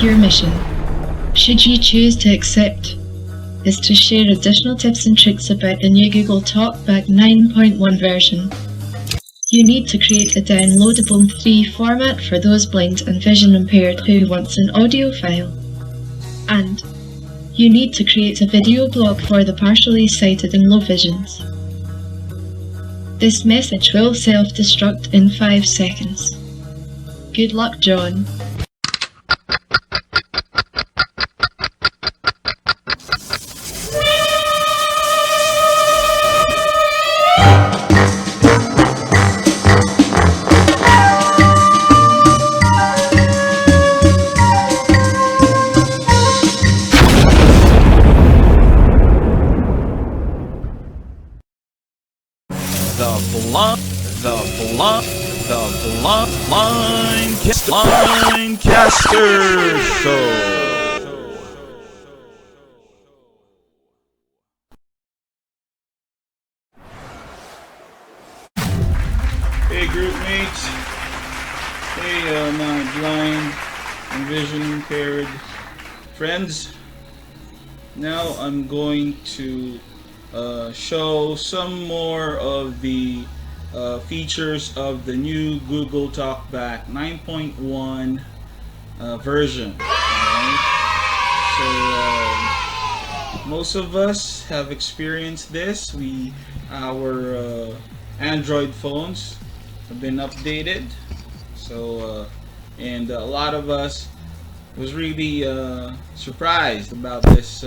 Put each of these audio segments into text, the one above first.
Your mission, should you choose to accept, is to share additional tips and tricks about the new Google Talkback 9.1 version. You need to create a downloadable MP3 format for those blind and vision impaired who wants an audio file. And you need to create a video blog for the partially sighted and low visions. This message will self-destruct in 5 seconds. Good luck, John. The Fingerprint Gestures Show. Hey group mates, hey my blind and vision impaired friends. Now I'm going to show some more of the features of the new Google Talkback 9.1 version. Right? So most of us have experienced this. Our Android phones have been updated. So and a lot of us was really surprised about this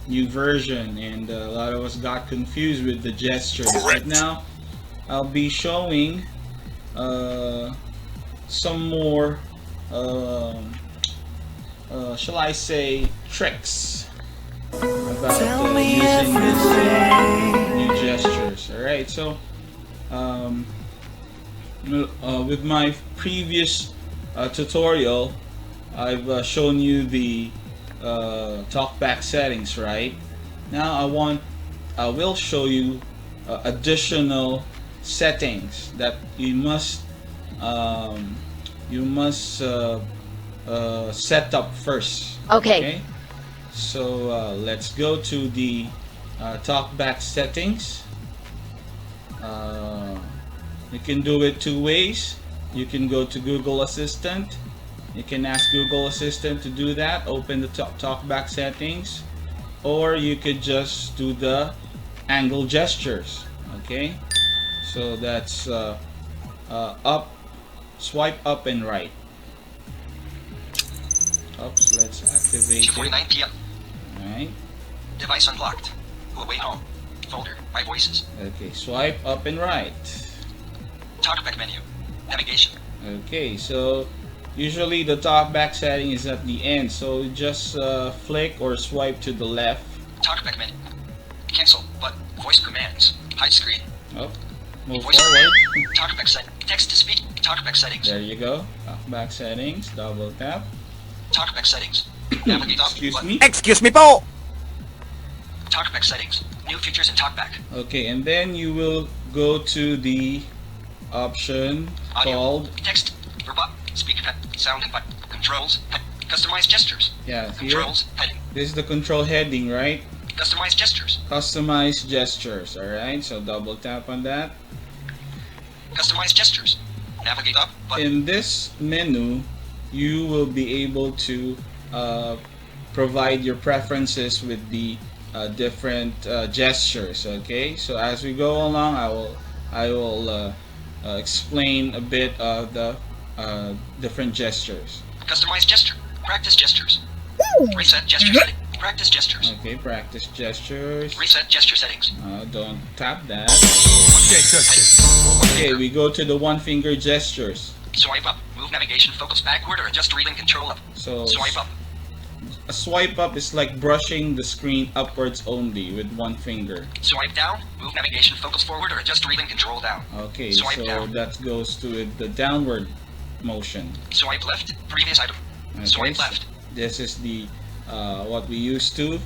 new version, and a lot of us got confused with the gestures. But now I'll be showing some more, shall I say, tricks about using this new gestures. Alright, so with my previous tutorial, I've shown you the Talkback settings, right? Now I will show you additional settings that you must set up first. Okay. So let's go to the Talkback settings. You can do it two ways. You can go to Google Assistant. You can ask Google Assistant to do that. Open the Talkback settings, or you could just do the angle gestures. Okay. So that's up, swipe up and right. Oops, let's activate 2:49 p.m. Alright. Device unlocked. Away home. Folder. My voices. Okay, swipe up and right. Talkback menu. Navigation. Okay, so usually the Talkback setting is at the end, so just flick or swipe to the left. Talkback menu. Cancel button. Voice commands. Hide screen. Oh. Move Voice forward. Talkback set. Text to speak. Talkback settings. There you go. Talkback settings. Double tap. Talkback settings. Navigate up. Excuse me. Excuse me po! Talkback settings. New features in Talkback. Okay, and then you will go to the option Audio. called Text. Verbal. Speaker pet. Sound and button. Controls. Pet. Customize gestures. here. Controls. Heading. This is the control heading, right? Customize gestures. Customize gestures. Alright, so double tap on that. Customize gestures. Navigate up. Button. In this menu, you will be able to provide your preferences with the different gestures. Okay, so as we go along, I will explain a bit of the different gestures. Customize gesture. Practice gestures. Reset gesture setting. Practice gestures. Okay, practice gestures. Reset gesture settings. Don't tap that. Okay, we go to the one finger gestures. Swipe up. Move navigation focus backward or adjust reading control up. So Swipe up. a swipe up is like brushing the screen upwards only with one finger. Swipe down. Move navigation focus forward or adjust reading control down. Okay, Swipe so down. that goes to the downward motion. Swipe left. Previous item. Okay, Swipe so left. this is the what we used to,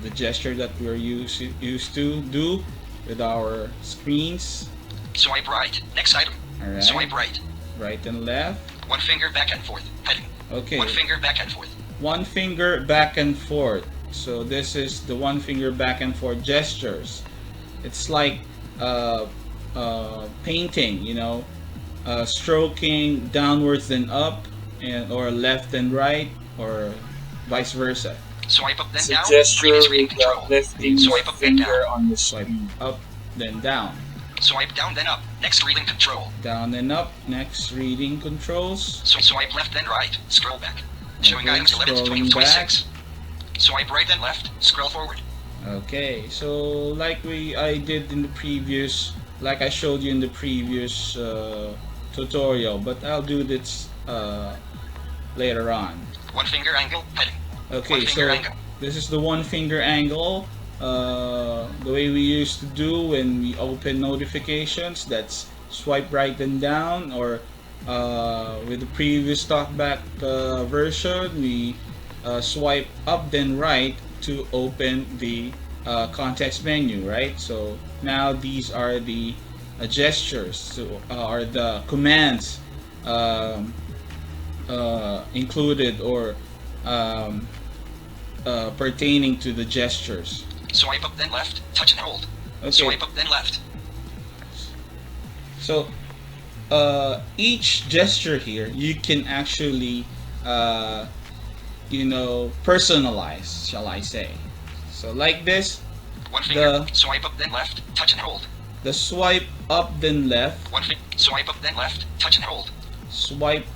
the gesture that we're used to do with our screens. Swipe right. Next item. Alright. Swipe right. Right and left. One finger back and forth. Heading. Okay. One finger back and forth. One finger back and forth. So this is the one finger back and forth gestures. It's like painting, you know, stroking downwards then up, and or left and right, or vice versa. Swipe up then It's a down. gesture Read screen with control. lifting the Swipe up then finger down. on the Swipe screen. up then down. Swipe down then up. Next reading control. Down and up. Next reading controls. Swipe left then right. Scroll back. Showing Okay, items 11 to scrolling 26. Swipe right then left. Scroll forward. Okay, so like I did in the previous, like I showed you in the previous tutorial, but I'll do this later on. One finger angle heading. Okay, One finger so angle. this is the one finger angle. The way we used to do when we open notifications, that's swipe right and down, or with the previous Talkback version, we swipe up then right to open the context menu, right? So now these are the gestures, so, or the commands included or pertaining to the gestures. Swipe up then left. Touch and hold. Okay. Swipe up then left. So each gesture here you can actually you know, personalize, shall I say. So like this, One finger. Swipe up then left. Touch and hold. the swipe up then left, One finger. Swipe up then left. Touch and hold. swipe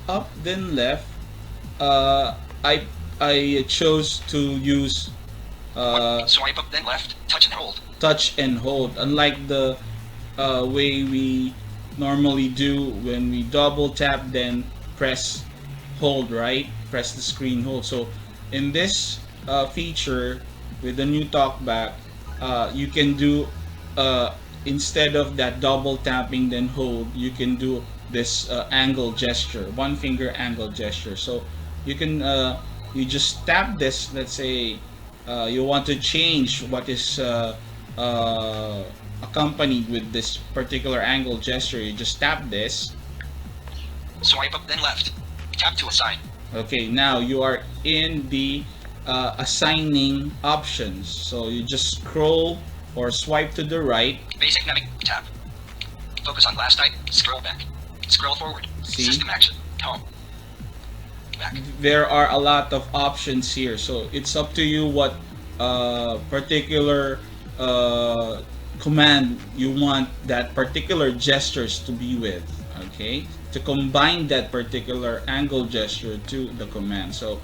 up then left. I chose to use Swipe up then left. Touch and hold. touch and hold, unlike the way we normally do when we double tap then press hold, right? Press the screen hold. So in this feature with the new Talkback, you can do instead of that double tapping then hold, you can do this angle gesture, one finger angle gesture. So you can you just tap this. Let's say you want to change what is accompanied with this particular angle gesture. You just tap this. Swipe up then left. Tap to assign. Okay, now you are in the assigning options. So you just scroll or swipe to the right. Basic navigation. Tap. Focus on last item. Scroll back. Scroll forward. See? System action. Home. Back. There are a lot of options here, so it's up to you what particular command you want that particular gestures to be with. Okay, to combine that particular angle gesture to the command. So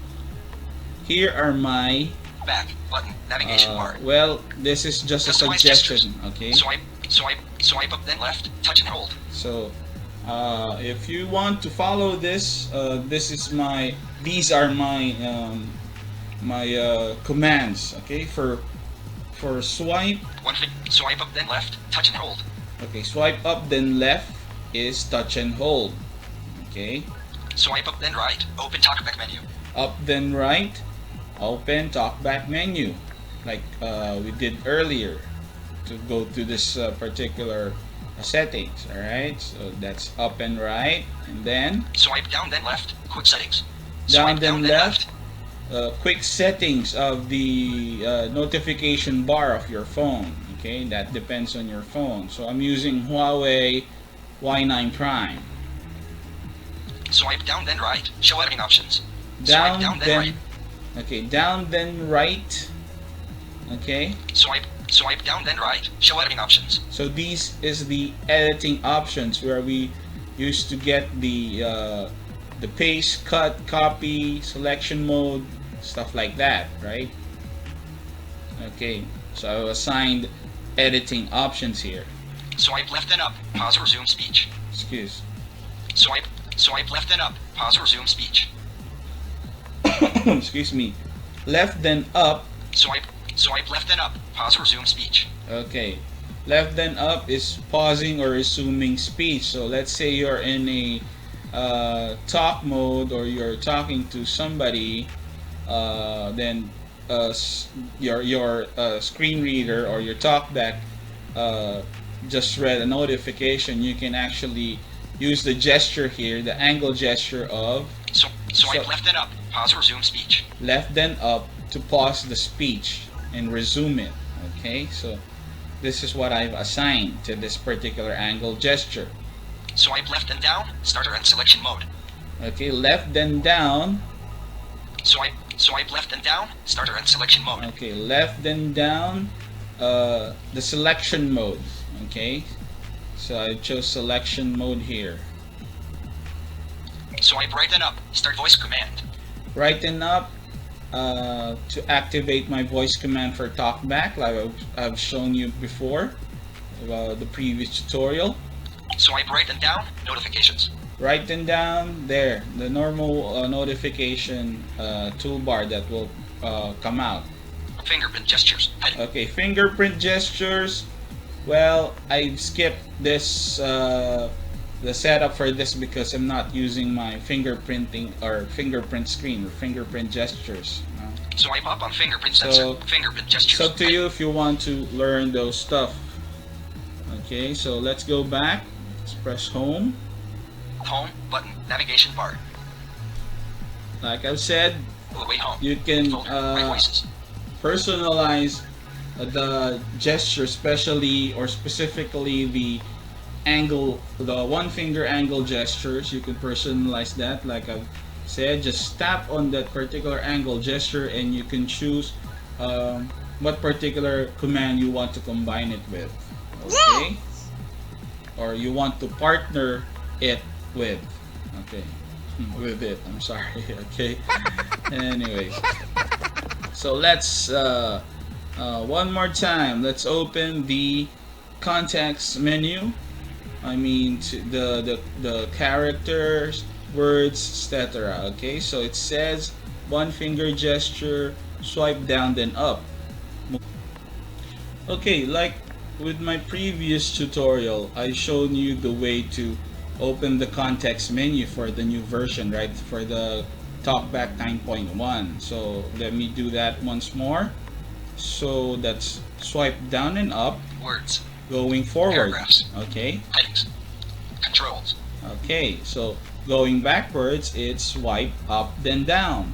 here are my Back. Button. Navigation bar. well, this is just a Customize suggestion. gestures. Okay, Swipe up then left. Touch and hold. so if you want to follow this, these are my commands. Okay, for swipe. One finger. Swipe up then left. Touch and hold. Okay, swipe up then left is touch and hold. Okay, Swipe up then right. Open Talkback Menu. up then right, open Talkback Menu, like we did earlier to go to this particular settings. All right, so that's up and right, and then Swipe down then left. Quick settings. down Swipe then left. Quick settings of the notification bar of your phone. Okay, that depends on your phone. So I'm using Huawei Y9 Prime. Swipe down then right. Show editing options. Down, Swipe down then then right. okay, down then right. Okay, Swipe down then right. Show editing options. so these is the editing options where we used to get the paste, cut, copy, selection mode, stuff like that, right? Okay, so I assigned editing options here. Swipe left then up. Pause or resume speech. Excuse. Swipe left then up. Pause or resume speech. Excuse me. Left then up. Swipe left then up. Pause or resume speech. Okay. Left then up is pausing or resuming speech. So let's say you're in a talk mode or you're talking to somebody, then your screen reader or your Talkback just read a notification. You can actually use the gesture here, the angle gesture of Swipe left then up. Pause or resume speech. Left then up to pause the speech and resume it. Okay, so this is what I've assigned to this particular angle gesture. Swipe left and down. Starter and selection mode. Okay, left then down. Swipe left and down. Starter and selection mode. Okay, left then down. The selection mode. Okay, so I chose selection mode here. Swipe right and up. Start voice command. Right and up to activate my voice command for Talkback, like I've shown you before, the previous tutorial. Swipe right and down. Notifications. Right and down there, the normal notification toolbar that will come out. Fingerprint gestures. Okay, fingerprint gestures. Well, I skipped this the setup for this because I'm not using my fingerprinting or fingerprint screen or fingerprint gestures. Swipe up on fingerprint sensor. Fingerprint gestures. It's up to you if you want to learn those stuff. Okay, so let's go back. Let's press home. Home button. Navigation bar. Like I've said, Way home. you can My voices. personalize the gesture, especially or specifically the angle, the one finger angle gestures. You can personalize that. Like I've said, just tap on that particular angle gesture and you can choose what particular command you want to combine it with. Okay, or you want to partner it with. Okay, with it, I'm sorry. Okay, anyways, so let's one more time, let's open the context menu. I mean the characters, words, etc. Okay, so it says one finger gesture, swipe down then up. Okay, like with my previous tutorial, I showed you the way to open the context menu for the new version, right? For the Talkback 9.1. So let me do that once more. So that's swipe down and up. Words. Going forward. Paragraphs. Okay. Headings. Controls. Okay, so going backwards, it's swipe up then down.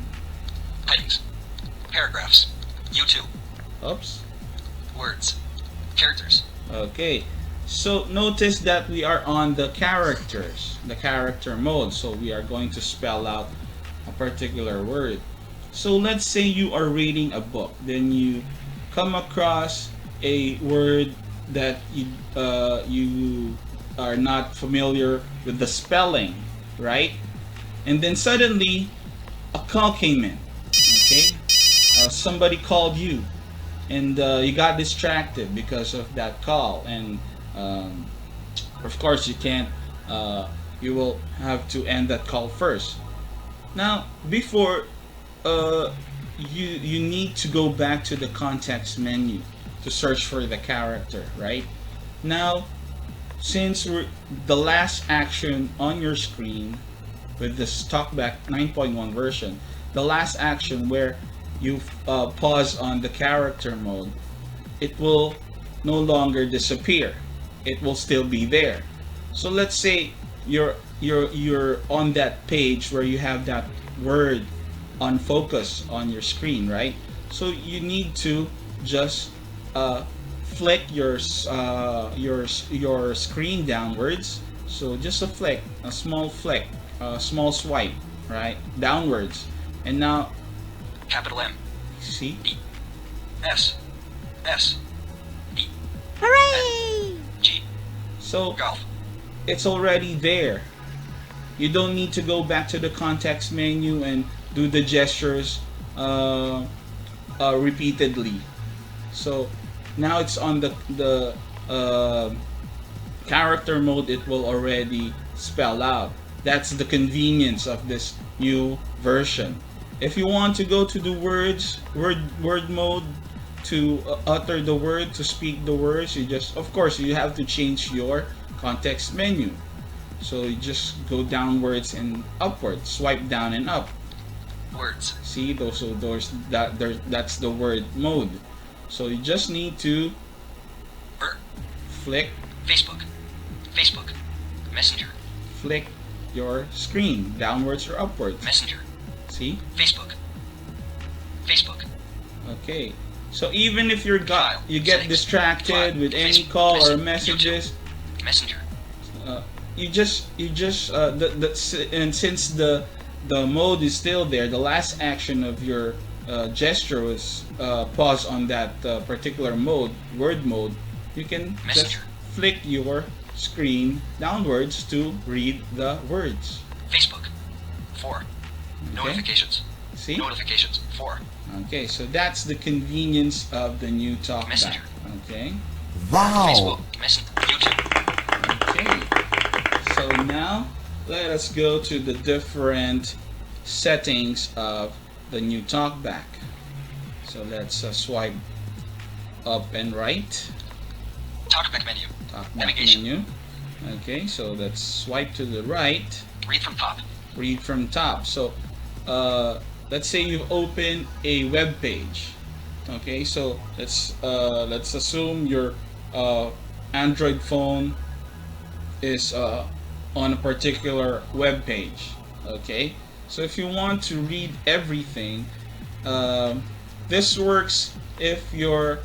Headings. Paragraphs. U2. Oops. Words. Characters. Okay, so notice that we are on the characters, the character mode. So we are going to spell out a particular word. So let's say you are reading a book, then you come across a word that you are not familiar with the spelling, right? And then suddenly a call came in. Okay, somebody called you, and you got distracted because of that call, and of course you can't. You will have to end that call first. Now, before you need to go back to the context menu to search for the character, right? Now, since the last action on your screen with this Talkback 9.1 version, the last action where you pause on the character mode, it will no longer disappear. It will still be there. So let's say you're on that page where you have that word on focus on your screen, right? So you need to just flick your screen downwards. So just a flick, a small flick, a small swipe, right, downwards. And now Capital M. see, B. S. S. D. Hooray! G. so Golf. it's already there. You don't need to go back to the context menu and do the gestures repeatedly. So now it's on the character mode. It will already spell out. That's the convenience of this new version. If you want to go to the word mode to utter the word, to speak the words, you just, of course, you have to change your context menu. So you just go downwards and upwards, swipe down and up. Words. See, that's the word mode. So you just need to flick Facebook. Facebook. Messenger. your screen downwards or upwards. Messenger. See? Facebook. Facebook. Okay. So even if you File. get Settings. distracted File. with any Facebook. call or Message. messages, Messenger. you just and since the mode is still there, the last action of your gesture was pause on that particular mode, word mode. You can just Messenger. flick your screen downwards to read the words. Facebook. 4. Notifications. See? Notifications. 4. Okay, so that's the convenience of the new Talkback. Messenger. Okay. Facebook. Messenger. YouTube. Okay. So now let us go to the different settings of the new Talkback. So let's swipe up and right. Talkback menu. Talkback Navigation. menu. Okay, so let's swipe to the right. Read from top. Read from top. So let's say you've opened a web page. Okay, so let's assume your Android phone is on a particular web page. Okay, so if you want to read everything, this works if you're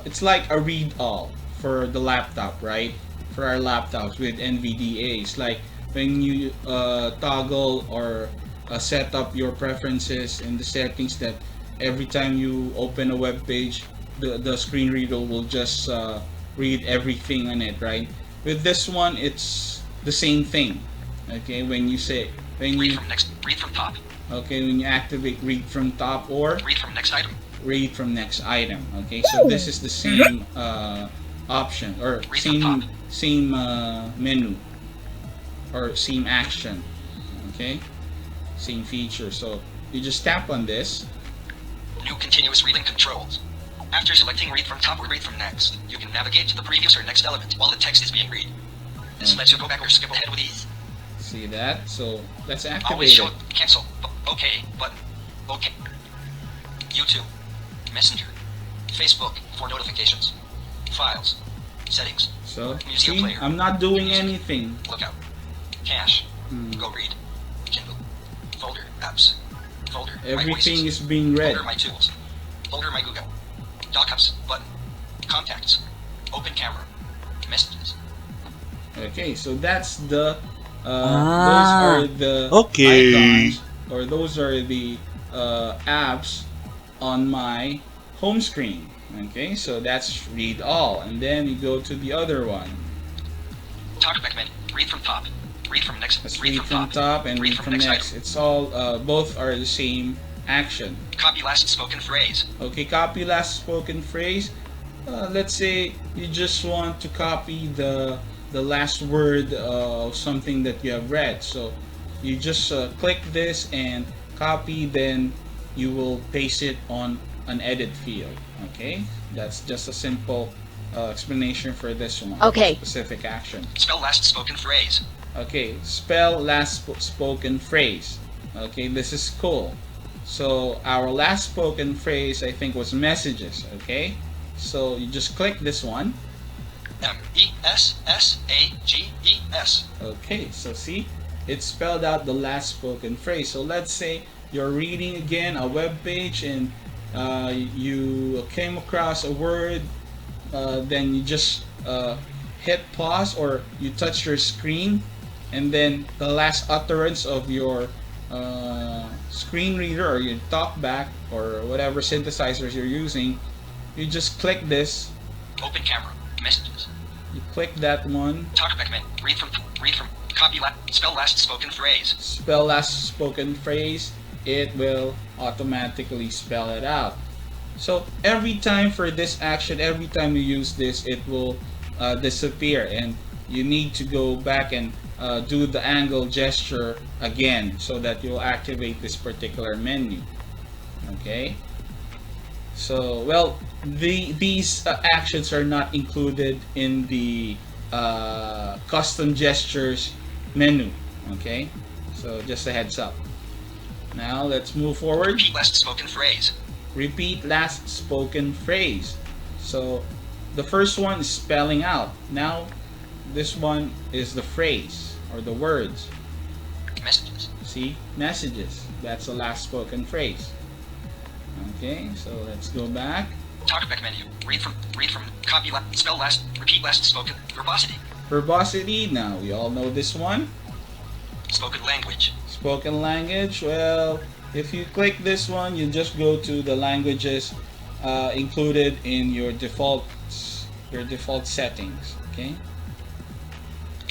it's like a read all for the laptop, right? For our laptops with NVDAs, like when you toggle or set up your preferences in the settings that every time you open a web page, the screen reader will just read everything on it, right? With this one, it's the same thing. Okay, when you Read from top. okay, when you activate read from top or Read from next item. read from next item. Okay, so this is the same option or Read from top. same menu or same action. Okay, same feature. So you just tap on this. New continuous reading controls. After selecting read from top or read from next, you can navigate to the previous or next element while the text is being read. This lets you go back or skip ahead with ease. See that? So let's Always activate show it. cancel. OK button. OK. YouTube. Messenger. Facebook for notifications. Files. Settings. So Museum see, player. I'm not doing anything. Lookout. Cache. Go read. Kindle. Folder. Apps. Folder. My Everything voices. is being read. Folder. My tools. Folder. My Google. Dockups. Button. Contacts. Open camera. Messages. Okay, so that's the those are the okay. icons, or those are the apps on my home screen. Okay, so that's read all, and then you go to the other one. Talkback menu. Read from top. Read from next. Let's read read from top and read from next. item. It's all both are the same action. Copy last spoken phrase. Okay, copy last spoken phrase. Let's say you just want to copy the last word of something that you have read. So you just click this and copy, then you will paste it on an edit field. Okay, that's just a simple explanation for this one. Okay. Specific action. Spell last spoken phrase. Okay, spell last spoken phrase. Okay, this is cool. So our last spoken phrase, I think, was messages. Okay, so you just click this one. Messages. Okay, so see, it spelled out the last spoken phrase. So let's say you're reading again a web page and you came across a word, then you just hit pause or you touch your screen, and then the last utterance of your screen reader or your Talkback or whatever synthesizers you're using, you just click this. Open camera. Messages. You click that one. Talkback menu. Read from. Copy spell last spoken phrase. Spell last spoken phrase. It will automatically spell it out. So every time for this action, every time you use this, it will disappear, and you need to go back and do the angle gesture again so that you'll activate this particular menu. Okay, so well, these actions are not included in the custom gestures menu. Okay, so just a heads up. Now let's move forward. Repeat last spoken phrase. Repeat last spoken phrase. So the first one is spelling out. Now this one is the phrase or the words. Messages. See, messages. That's the last spoken phrase. Okay, so let's go back. Talkback menu. Read from, copy spell last, repeat last spoken, verbosity. Verbosity, now we all know this one. Spoken language. Spoken language, well, if you click this one, you just go to the languages included in your default settings. Okay.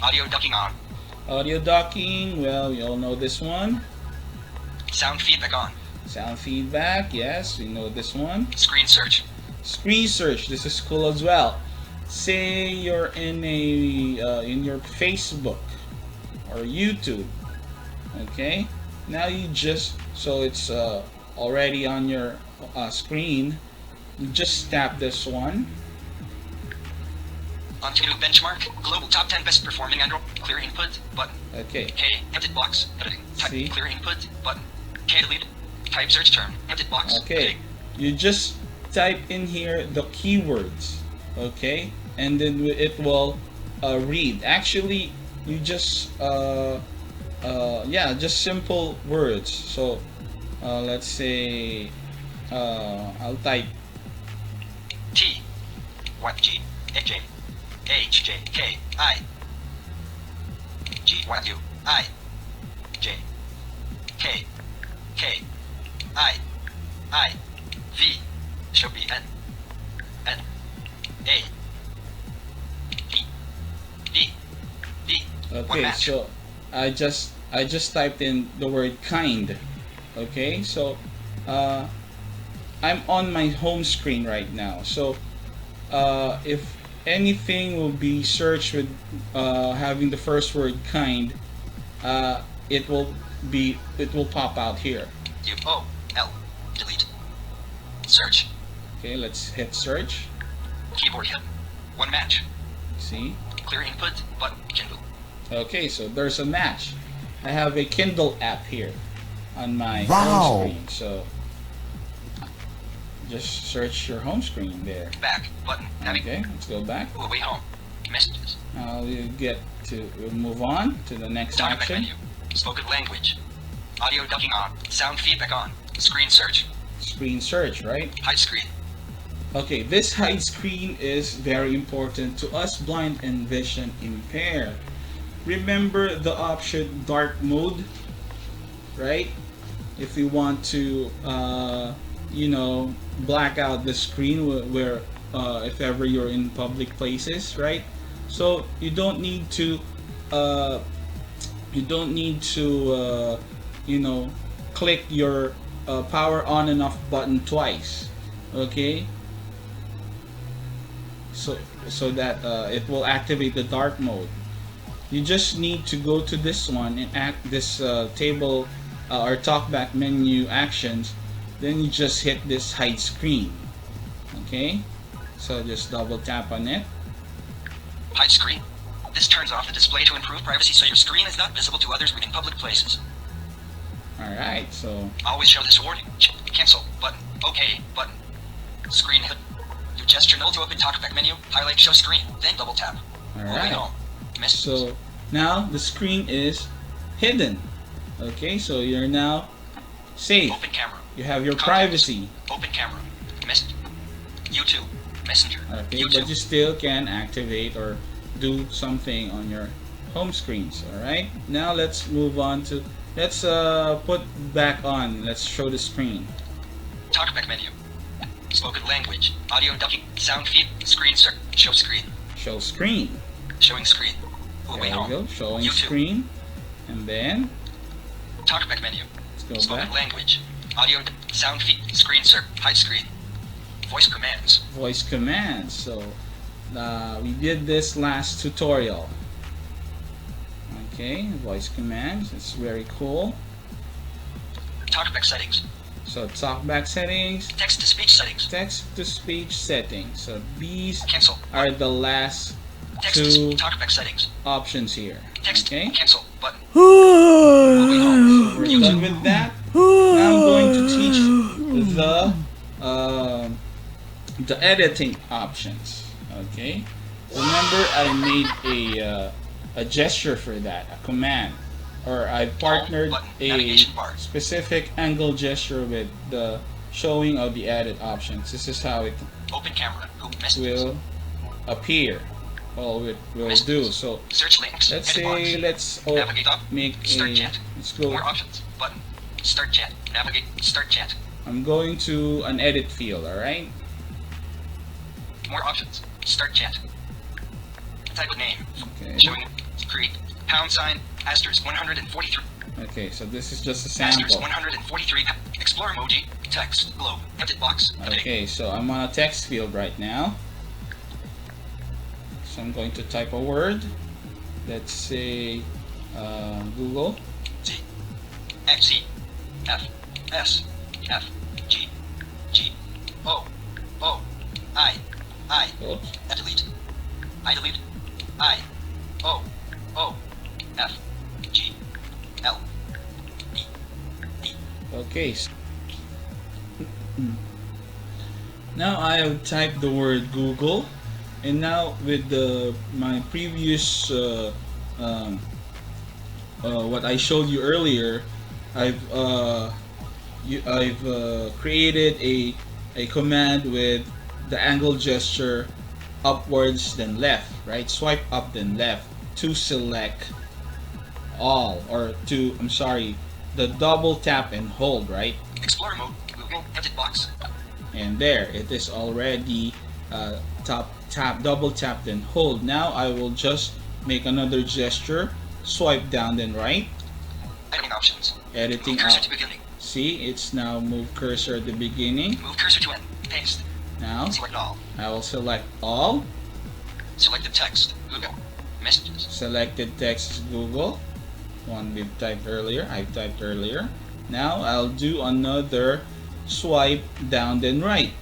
Audio ducking on. Audio docking, well, we all know this one. Sound feedback on. Sound feedback, yes, we know this one. Screen search. Screen search, this is cool as well. Say you're in in your Facebook or YouTube. Okay, now you just, so it's already on your screen, you just tap this one. Onto benchmark, global top 10 best performing Android, clear input, button. Okay. K, edit box, editing, type, See? clear input, button. K, delete, type search term, edit box. Okay, you just type in here the keywords, okay, and then it will read. Actually, you just yeah, just simple words. So let's say I'll type T, Y, G, J, H, J, K, I, G, Y, U, I, J, K, K, I, V, should be N, N, A, D, D, D. One okay, match. so I just typed in the word kind. Okay, so I'm on my home screen right now. So if anything will be searched with having the first word kind, it will pop out here. U, O, L, delete, search, Okay, let's hit search. keyboard hit, one match, See? clear input, button, Kindle. Okay, so there's a match. I have a Kindle app here on my Wow. home screen. So just search your home screen there. Back, button, Okay, let's go back. away home, messages, Now we'll move on to the next Talkback action. menu, spoken language, audio ducking on, sound feedback on, screen search, Screen search, right? hide screen, Okay, this hide screen is very important to us blind and vision impaired. Remember the option dark mode, right? If we want to black out the screen where if ever you're in public places, right? So you don't need to click your power on and off button twice, okay? So that it will activate the dark mode. You just need to go to this one and act this table or talkback menu actions. Then you just hit this hide screen. Okay, so just double tap on it. hide screen. This turns off the display to improve privacy so your screen is not visible to others in public places. Alright, so Always show this warning. Cancel button. OK button. Screen hit. You gesture null to open Talkback menu. Highlight show screen. Then double tap. Moving alright. home. Messages. So now the screen is hidden. Okay, so you're now safe. Open camera. You have your Contacts. privacy. Open camera. YouTube. Messenger. Okay, YouTube. but you still can activate or do something on your home screens. Alright, now let's move on to, let's put back on, let's show the screen. Talkback menu. Spoken language. Audio ducking. Sound feed. Screen search. Show screen. Show screen. Showing screen. There Away we home. go, showing YouTube. screen. And then, Talkback menu. let's go Spoken back. language. Audio. Sound feed. Screen search. Hide screen. Voice commands. Voice commands. So, we did this last tutorial. Okay, voice commands, it's very cool. Talkback settings. So talkback settings, Text to speech settings. text to speech settings. So these Cancel. are the last Text to two Talkback settings. options here. Text. Okay, Cancel button. Moving home. we're done with that. Now I'm going to teach the editing options. Okay, remember I made a gesture for that, a command or I partnered button, a navigation bar. specific angle gesture with the showing of the added options. This is how it Open camera. Who messages? will appear. Well, it will do. So Search links. let's edit say bars. let's Navigate up. make Start a chat. let's go. More options. Button. Start chat. Navigate. Start chat. I'm going to an edit field. All right. More options. Start chat. Type of name. Okay. Showing. Create. Pound sign. Asterisk 143. Okay. So this is just a Asterisk sample. 143. Explore emoji. Text. Globe. Edit box. Update. Okay. So I'm on a text field right now. So I'm going to type a word. Let's say Google. Z. X. E. F. S. F. G. G. O. O. I. Oops. Delete. I delete. I. O. O. F. G. L. D. D. Okay. Now I have typed the word Google, and now with my previous what I showed you earlier, I've created a command with the angle gesture upwards then left, right? Swipe up then left to select all, or to, I'm sorry, the double tap and hold, right? Explore mode. Google. Edit box. And there it is already double tap then hold. Now I will just make another gesture, swipe down then right, Editing options. editing Move cursor up. to beginning. See, it's now move cursor at the beginning. Move cursor to end. Paste. Now Select all. I will select all. Selected text. Google. Messages. Selected text is Google, one we've typed earlier. I've typed earlier. Now I'll do another swipe down then right.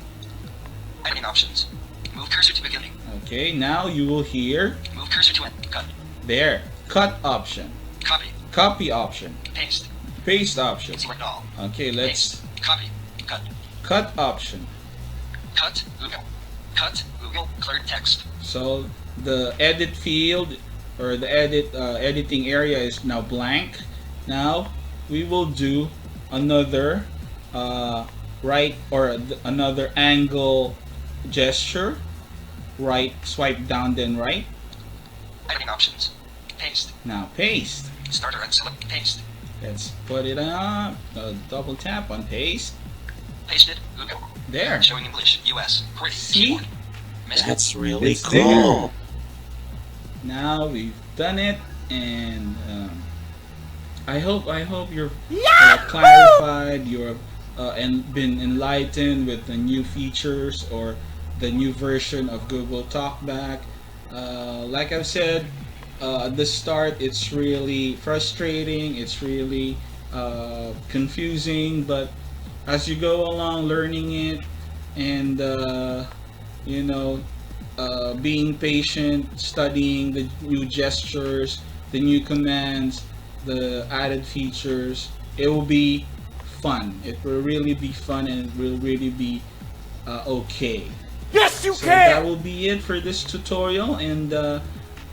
Editing options. Move cursor to beginning. Okay, now you will hear Move cursor to end. Cut. there, cut option, Copy. copy option, Paste. paste option. Select all. Okay, let's Paste. Copy. Cut. cut option. Cut. Google. Cut. Google. Cleared text. So the edit field, or the editing area, is now blank. Now we will do another right, or another angle gesture. Right, swipe down then right. Editing options. Paste. Now paste. Starter and select. Paste. Let's put it on. Double tap on paste. Pasted. Google. There. Showing English. US. QWERTY. See? Keyboard. Message. That's really It's cool. there. Now we've done it, and I hope you're clarified, you're and been enlightened with the new features or the new version of Google Talkback. Like I've said at the start, it's really frustrating. It's really confusing, but as you go along learning it, and you know, being patient, studying the new gestures, the new commands, the added features, it will be fun. It will really be fun, and it will really be okay. Yes, you So that will be it for this tutorial, and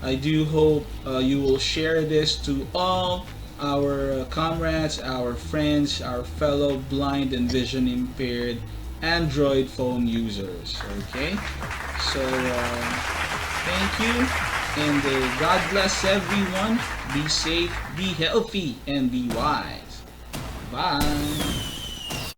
I do hope you will share this to all our comrades, our friends, our fellow blind and vision impaired Android phone users. Okay, so thank you, and God bless everyone. Be safe, be healthy, and be wise. Bye.